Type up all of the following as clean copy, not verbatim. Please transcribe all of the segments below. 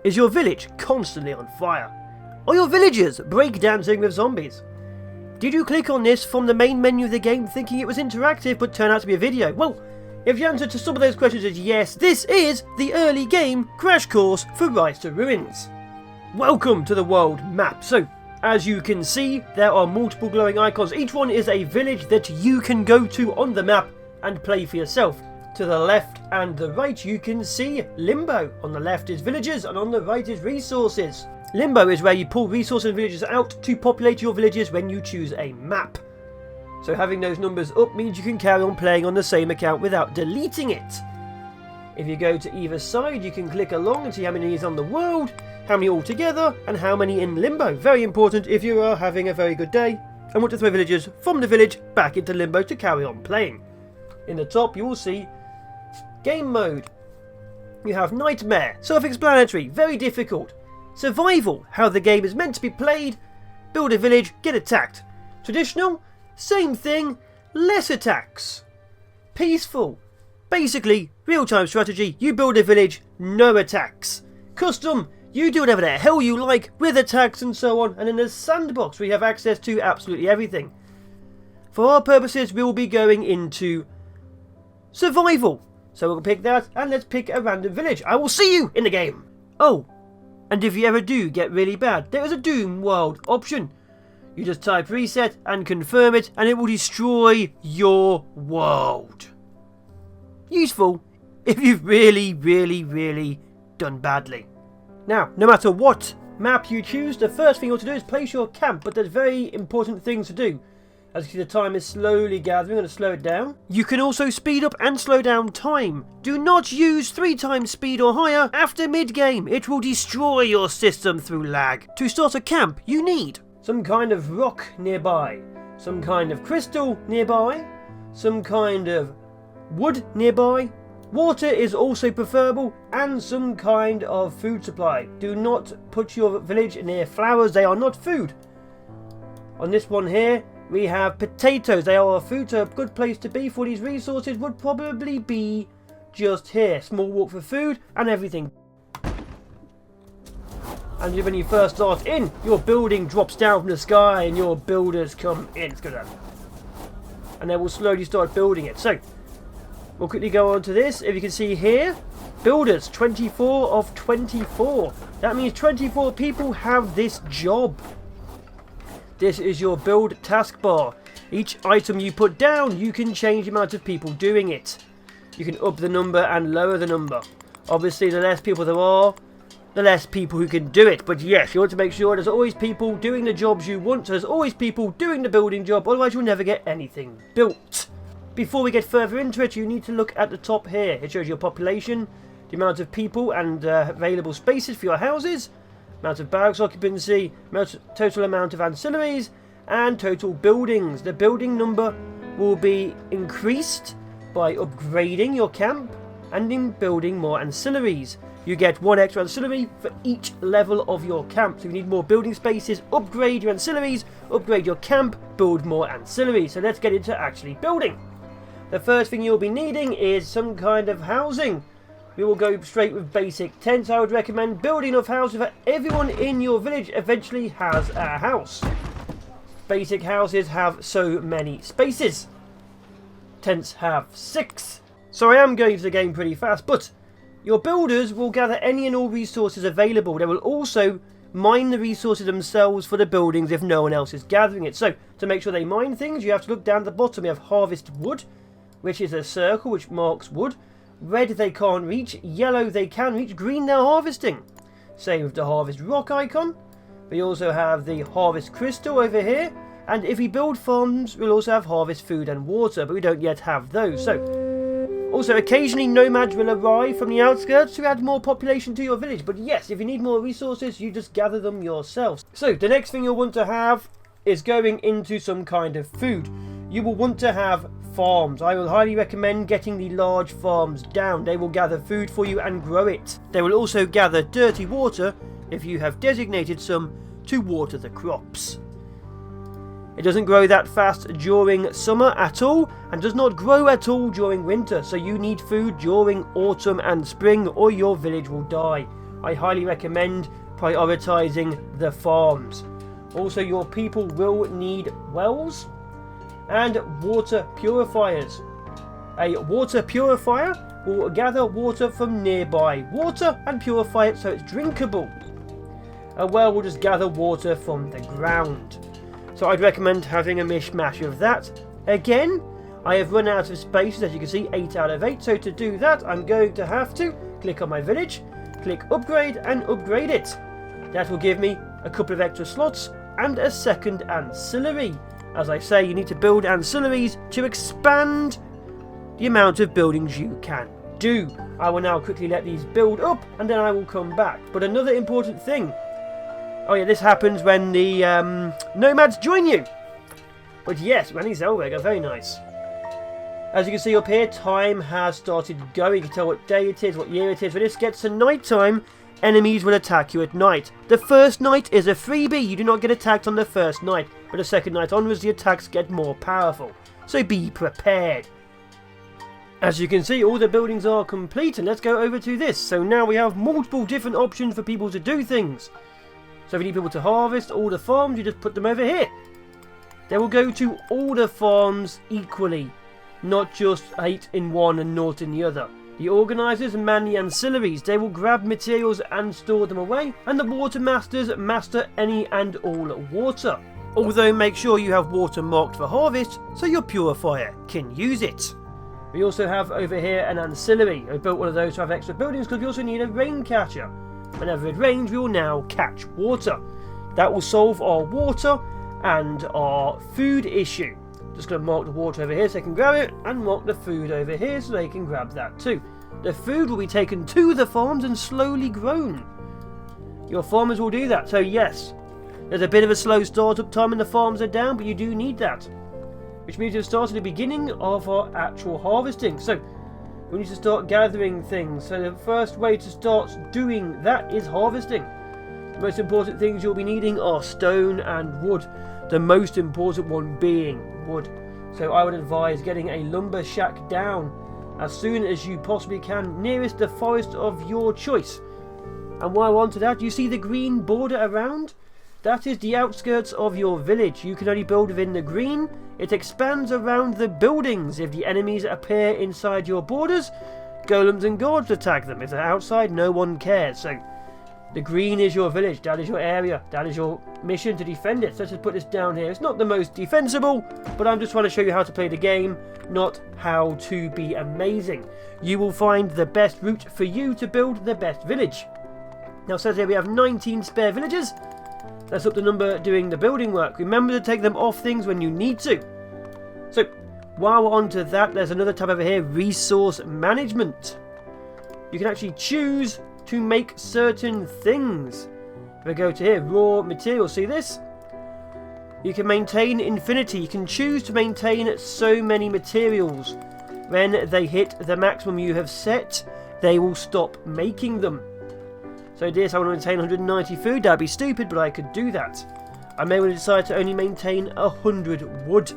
Is your village constantly on fire? Are your villagers breakdancing with zombies? Did you click on this from the main menu of the game thinking it was interactive but turned out to be a video? Well, if the answer to some of those questions is yes, this is the early game crash course for Rise to Ruins. Welcome to the world map. So, as you can see, there are multiple glowing icons. Each one is a village that you can go to on the map and play for yourself. To the left and the right you can see Limbo. On the left is villages and on the right is resources. Limbo is where you pull resources and villages out to populate your villages when you choose a map. So having those numbers up means you can carry on playing on the same account without deleting it. If you go to either side you can click along and see how many is on the world, how many altogether, and how many in Limbo. Very important if you are having a very good day and want to throw villagers from the village back into Limbo to carry on playing. In the top you will see Game Mode. You have Nightmare, self-explanatory, very difficult. Survival, how the game is meant to be played. Build a village, get attacked. Traditional, same thing, less attacks. Peaceful, basically real-time strategy, you build a village, no attacks. Custom, you do whatever the hell you like with attacks and so on, and in the sandbox we have access to absolutely everything. For our purposes we will be going into survival. So we'll pick that, and let's pick a random village. I will see you in the game. Oh, and if you ever do get really bad, there is a Doom World option. You just type reset and confirm it, and it will destroy your world. Useful if you've really done badly. Now, no matter what map you choose, the first thing you want to do is place your camp, but there's very important things to do. As you see, the time is slowly gathering. I'm going to slow it down. You can also speed up and slow down time. Do not use 3 times speed or higher after mid-game. It will destroy your system through lag. To start a camp, you need some kind of rock nearby, some kind of crystal nearby, some kind of wood nearby. Water is also preferable, and some kind of food supply. Do not put your village near flowers. They are not food. On this one here, we have potatoes. They are food, so a good place to be for these resources would probably be just here. Small walk for food and everything. And when you first start in, your building drops down from the sky and your builders come in. Let's go down. And they will slowly start building it. So, we'll quickly go on to this. If you can see here, builders, 24 of 24. That means 24 people have this job. This is your build taskbar. Each item you put down, you can change the amount of people doing it. You can up the number and lower the number. Obviously, the less people there are, the less people who can do it. But yes, you want to make sure there's always people doing the jobs you want. So there's always people doing the building job, otherwise you'll never get anything built. Before we get further into it, you need to look at the top here. It shows your population, the amount of people and available spaces for your houses, amount of barracks occupancy, total amount of ancillaries, and total buildings. The building number will be increased by upgrading your camp and in building more ancillaries. You get 1 extra ancillary for each level of your camp. So if you need more building spaces, upgrade your ancillaries, upgrade your camp, build more ancillaries. So let's get into actually building. The first thing you'll be needing is some kind of housing. We will go straight with basic tents. I would recommend building enough houses that everyone in your village eventually has a house. Basic houses have so many spaces. Tents have 6. So I am going through the game pretty fast, but your builders will gather any and all resources available. They will also mine the resources themselves for the buildings if no one else is gathering it. So to make sure they mine things, you have to look down at the bottom. We have harvest wood, which is a circle which marks wood. Red they can't reach, yellow they can reach, green they're harvesting. Same with the harvest rock icon. We also have the harvest crystal over here. And if we build farms, we'll also have harvest food and water, but we don't yet have those. So, also occasionally nomads will arrive from the outskirts to add more population to your village. But yes, if you need more resources, you just gather them yourselves. So the next thing you'll want to have is going into some kind of food. You will want to have farms. I will highly recommend getting the large farms down. They will gather food for you and grow it. They will also gather dirty water if you have designated some to water the crops. It doesn't grow that fast during summer at all and does not grow at all during winter, so you need food during autumn and spring or your village will die. I highly recommend prioritizing the farms. Also, your people will need wells and water purifiers. A water purifier will gather water from nearby water and purify it so it's drinkable. A well will just gather water from the ground. So I'd recommend having a mishmash of that. Again, I have run out of spaces, as you can see, 8 out of 8. So to do that, I'm going to have to click on my village, click upgrade and upgrade it. That will give me a couple of extra slots and a second ancillary. As I say, you need to build ancillaries to expand the amount of buildings you can do. I will now quickly let these build up and then I will come back. But another important thing. Oh yeah, this happens when the nomads join you. But yes, Granny Zellweger, very nice. As you can see up here, time has started going. You can tell what day it is, what year it is. When this gets to night time, enemies will attack you at night. The first night is a freebie. You do not get attacked on the first night. But the second night onwards, the attacks get more powerful. So be prepared. As you can see, all the buildings are complete. And let's go over to this. So now we have multiple different options for people to do things. So if you need people to harvest all the farms, you just put them over here. They will go to all the farms equally. Not just 8 in one and 0 in the other. The organisers man the ancillaries. They will grab materials and store them away. And the water masters master any and all water. Although make sure you have water marked for harvest so your purifier can use it. We also have over here an ancillary. I built one of those to have extra buildings because we also need a rain catcher. Whenever it rains, we will now catch water. That will solve our water and our food issue. Just going to mark the water over here so they can grab it, and mark the food over here so they can grab that too. The food will be taken to the farms and slowly grown. Your farmers will do that. So yes, there's a bit of a slow startup time and the farms are down, but you do need that. Which means we've started the beginning of our actual harvesting. So we need to start gathering things. So the first way to start doing that is harvesting. The most important things you'll be needing are stone and wood. The most important one being wood. So I would advise getting a lumber shack down as soon as you possibly can, nearest the forest of your choice. And while on to that, you see the green border around? That is the outskirts of your village. You can only build within the green. It expands around the buildings. If the enemies appear inside your borders, golems and guards attack them. If they're outside, no one cares. So the green is your village. That is your area. That is your mission to defend it. So let's just put this down here. It's not the most defensible, but I'm just trying to show you how to play the game, not how to be amazing. You will find the best route for you to build the best village. Now it says here we have 19 spare villagers. That's up the number doing the building work. Remember to take them off things when you need to. So while we're on to that, there's another tab over here, resource management. You can actually choose to make certain things. If I go to here, raw materials, see this? You can maintain infinity. You can choose to maintain so many materials. When they hit the maximum you have set, they will stop making them. So this, I want to maintain 190 food. That'd be stupid, but I could do that. I may well decide to only maintain 100 wood.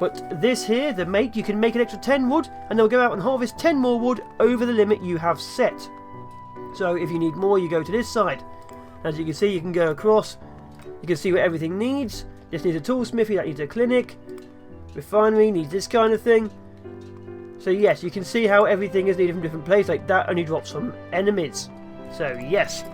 But this here, the make, you can make an extra 10 wood, and they'll go out and harvest 10 more wood over the limit you have set. So if you need more, you go to this side. As you can see, you can go across. You can see what everything needs. This needs a tool smithy, that needs a clinic. Refinery needs this kind of thing. So yes, you can see how everything is needed from different places. Like that only drops from enemies. So yes,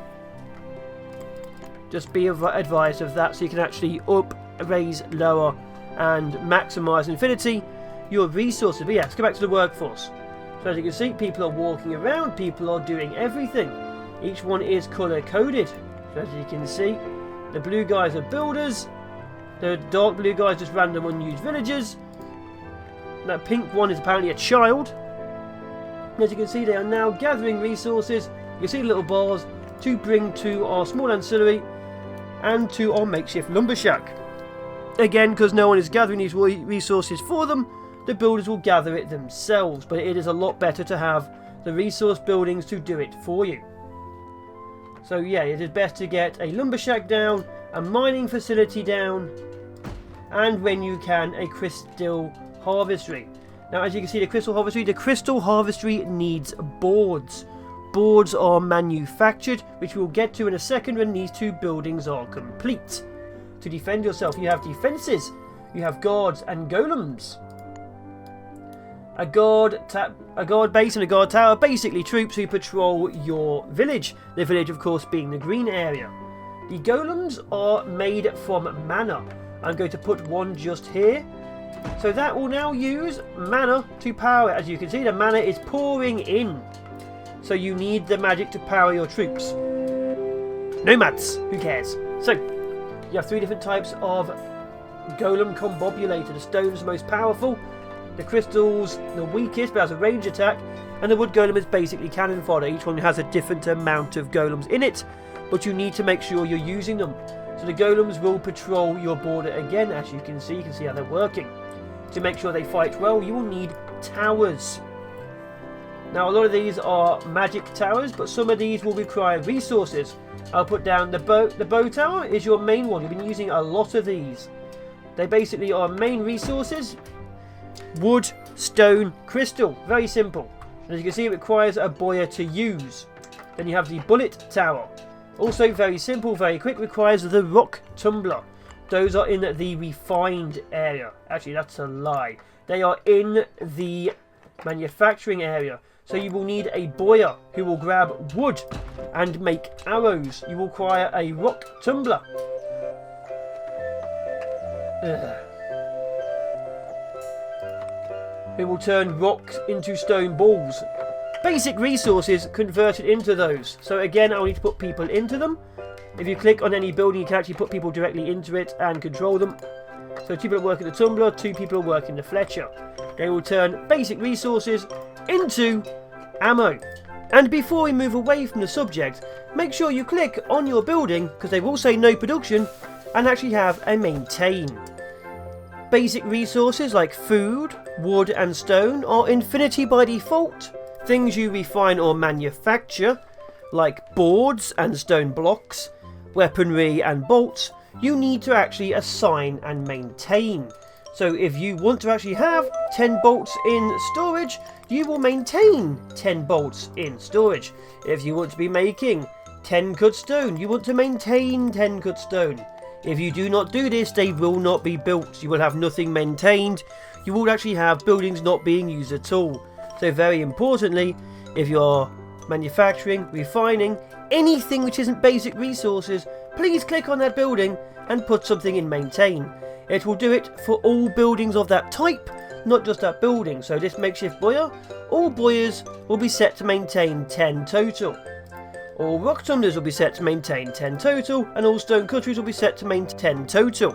just be advised of that so you can actually up, raise, lower and maximise infinity your resources. But yeah, let's go back to the workforce. So as you can see, people are walking around, people are doing everything. Each one is colour coded. So as you can see, the blue guys are builders, the dark blue guys just random unused villagers. That pink one is apparently a child. And as you can see, they are now gathering resources. You can see the little bars to bring to our small ancillary and to our makeshift lumber shack. Again, because no one is gathering these resources for them, the builders will gather it themselves. But it is a lot better to have the resource buildings to do it for you. So yeah, it is best to get a lumber shack down, a mining facility down, and when you can, a crystal harvestry. Now as you can see, the crystal harvestry needs boards. boards are manufactured, which we'll get to in a second when these two buildings are complete. To defend yourself, you have defences, you have guards and golems. A guard base and a guard tower, basically troops who patrol your village. The village, of course, being the green area. The golems are made from mana. I'm going to put one just here. So that will now use mana to power it. As you can see, the mana is pouring in. So you need the magic to power your troops. Nomads, who cares? So, you have three different types of golem combobulator. The stone's most powerful, the crystal's the weakest but has a range attack, and the wood golem is basically cannon fodder. Each one has a different amount of golems in it, but you need to make sure you're using them. So the golems will patrol your border again, as you can see how they're working. To make sure they fight well, you will need towers. Now a lot of these are magic towers, but some of these will require resources. I'll put down the bow tower is your main one. You've been using a lot of these. They basically are main resources. Wood, stone, crystal. Very simple. And as you can see, it requires a boiler to use. Then you have the bullet tower. Also very simple, very quick, requires the rock tumbler. Those are in the refined area. Actually, that's a lie. They are in the manufacturing area. So you will need a boyer who will grab wood and make arrows. You will require a rock tumbler. Who will turn rocks into stone balls. Basic resources converted into those. So again, I'll need to put people into them. If you click on any building, you can actually put people directly into it and control them. So 2 people are working the tumbler, 2 people are working the Fletcher. They will turn basic resources into ammo. And before we move away from the subject, make sure you click on your building, because they will say no production, and actually have a maintain. Basic resources like food, wood and stone are infinity by default. Things you refine or manufacture, like boards and stone blocks, weaponry and bolts, you need to actually assign and maintain. So if you want to actually have 10 bolts in storage, you will maintain 10 bolts in storage. If you want to be making 10 cut stone, you want to maintain 10 cut stone. If you do not do this, they will not be built. You will have nothing maintained. You will actually have buildings not being used at all. So very importantly, if you're manufacturing, refining, anything which isn't basic resources, please click on that building and put something in maintain. It will do it for all buildings of that type, not just that building. So this makeshift boiler, all boilers will be set to maintain 10 total. All rock tumblers will be set to maintain 10 total, and all stone cutteries will be set to maintain 10 total.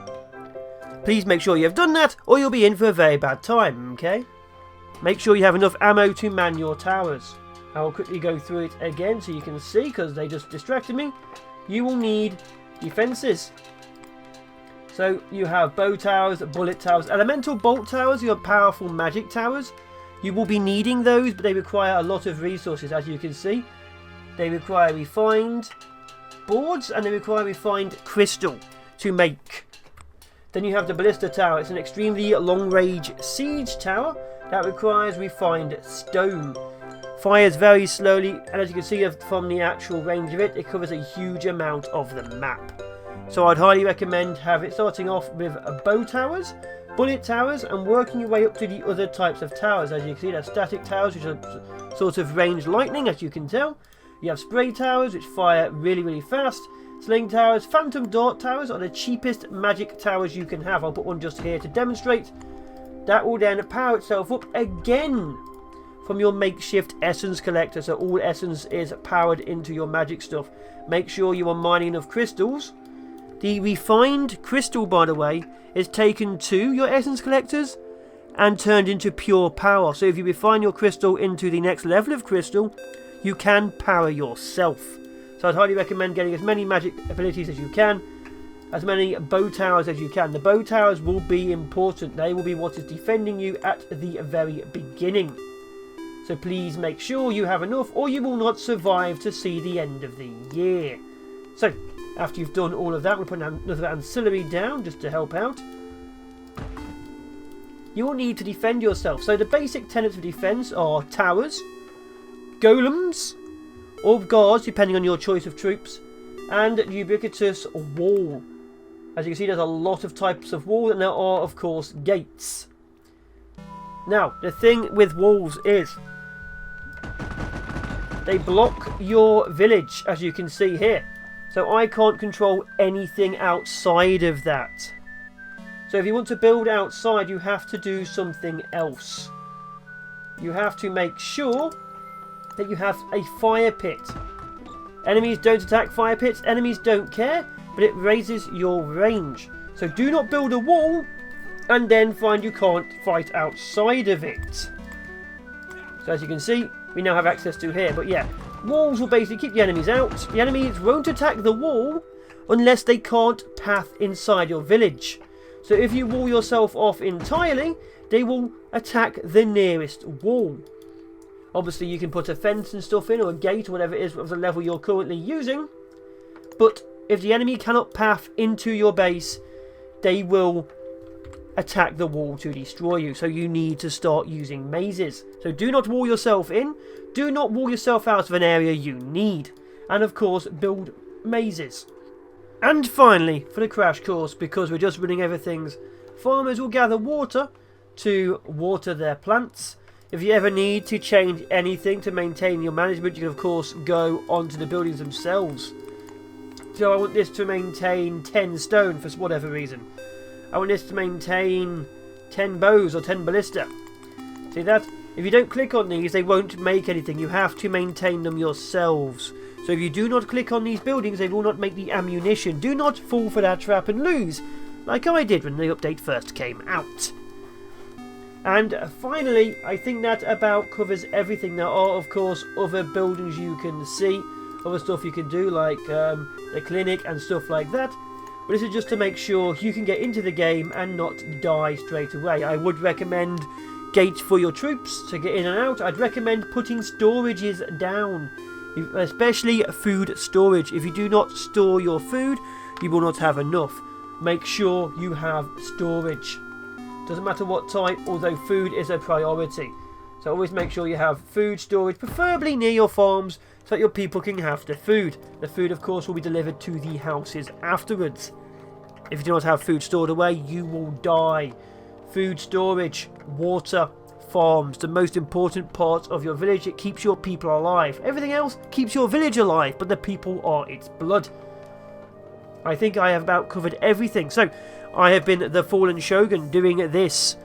Please make sure you have done that, or you'll be in for a very bad time, okay? Make sure you have enough ammo to man your towers. I will quickly go through it again so you can see, because they just distracted me. You will need defences. So you have bow towers, bullet towers, elemental bolt towers, your powerful magic towers. You will be needing those, but they require a lot of resources, as you can see. They require refined boards and they require refined crystal to make. Then you have the ballista tower. It's an extremely long-range siege tower that requires refined stone. Fires very slowly, and as you can see from the actual range of it, it covers a huge amount of the map. So I'd highly recommend starting off with bow towers, bullet towers, and working your way up to the other types of towers. As you can see, there's static towers, which are sort of range lightning, as you can tell. You have spray towers, which fire really fast. Sling towers, phantom dart towers are the cheapest magic towers you can have. I'll put one just here to demonstrate. That will then power itself up again from your makeshift essence collector. So all essence is powered into your magic stuff. Make sure you are mining enough crystals. The refined crystal, by the way, is taken to your essence collectors and turned into pure power. So if you refine your crystal into the next level of crystal, you can power yourself. So I'd highly recommend getting as many magic abilities as you can, as many bow towers as you can. The bow towers will be important. They will be what is defending you at the very beginning. So please make sure you have enough, or you will not survive to see the end of the year. So after you've done all of that, we'll put another ancillary down just to help out. You will need to defend yourself. So the basic tenets of defense are towers, golems, or guards, depending on your choice of troops, and ubiquitous wall. As you can see, there's a lot of types of wall, and there are, of course, gates. Now, the thing with walls is they block your village, as you can see here. So I can't control anything outside of that. So if you want to build outside, you have to do something else. You have to make sure that you have a fire pit. Enemies don't attack fire pits, enemies don't care, but it raises your range. So do not build a wall and then find you can't fight outside of it. So as you can see, we now have access to here. But yeah, walls will basically keep the enemies out. The enemies won't attack the wall unless they can't path inside your village. So if you wall yourself off entirely, they will attack the nearest wall. Obviously you can put a fence and stuff in, or a gate, or whatever it is of the level you're currently using. But if the enemy cannot path into your base, they will attack the wall to destroy you. So you need to start using mazes. So do not wall yourself in. Do not wall yourself out of an area you need. And of course, build mazes. And finally, for the crash course, because we're just running everything, farmers will gather water to water their plants. If you ever need to change anything to maintain your management, you can of course go onto the buildings themselves. So I want this to maintain 10 stone for whatever reason. I want this to maintain 10 bows or 10 ballista. See that? If you don't click on these, they won't make anything. You have to maintain them yourselves. So if you do not click on these buildings, they will not make the ammunition. Do not fall for that trap and lose, like I did when the update first came out. And finally, I think that about covers everything. There are, of course, other buildings you can see, other stuff you can do, like the clinic and stuff like that. But this is just to make sure you can get into the game and not die straight away. I would recommend gates for your troops to get in and out. I'd recommend putting storages down, especially food storage. If you do not store your food, you will not have enough. Make sure you have storage. Doesn't matter what type, although food is a priority. So always make sure you have food storage, preferably near your farms, so that your people can have the food. The food, of course, will be delivered to the houses afterwards. If you do not have food stored away, you will die. Food storage, water, farms, the most important part of your village. It keeps your people alive. Everything else keeps your village alive, but the people are its blood. I think I have about covered everything. So, I have been the FallenShogun doing this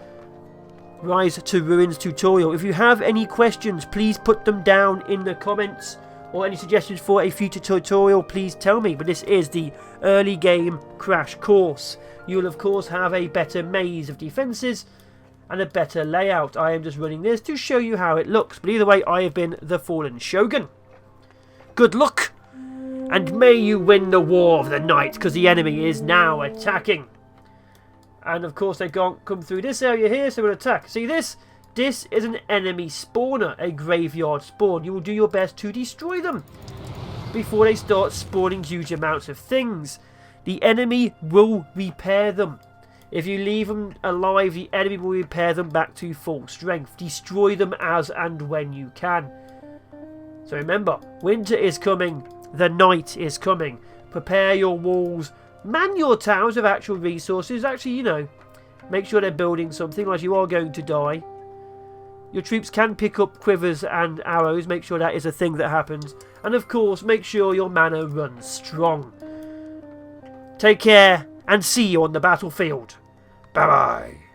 Rise to Ruins tutorial. If you have any questions, please put them down in the comments, or any suggestions for a future tutorial, please tell me. But this is the early game crash course. You'll of course have a better maze of defences and a better layout. I am just running this to show you how it looks. But either way, I have been the FallenShogun. Good luck, and may you win the war of the night, because the enemy is now attacking. And of course they can't come through this area here, so we'll attack. See this? This is an enemy spawner, a graveyard spawn. You will do your best to destroy them before they start spawning huge amounts of things. The enemy will repair them. If you leave them alive, the enemy will repair them back to full strength. Destroy them as and when you can. So remember, winter is coming. The night is coming. Prepare your walls. Man your towns with actual resources. Actually, you know, make sure they're building something, as you are going to die. Your troops can pick up quivers and arrows. Make sure that is a thing that happens. And of course, make sure your mana runs strong. Take care, and see you on the battlefield. Bye-bye.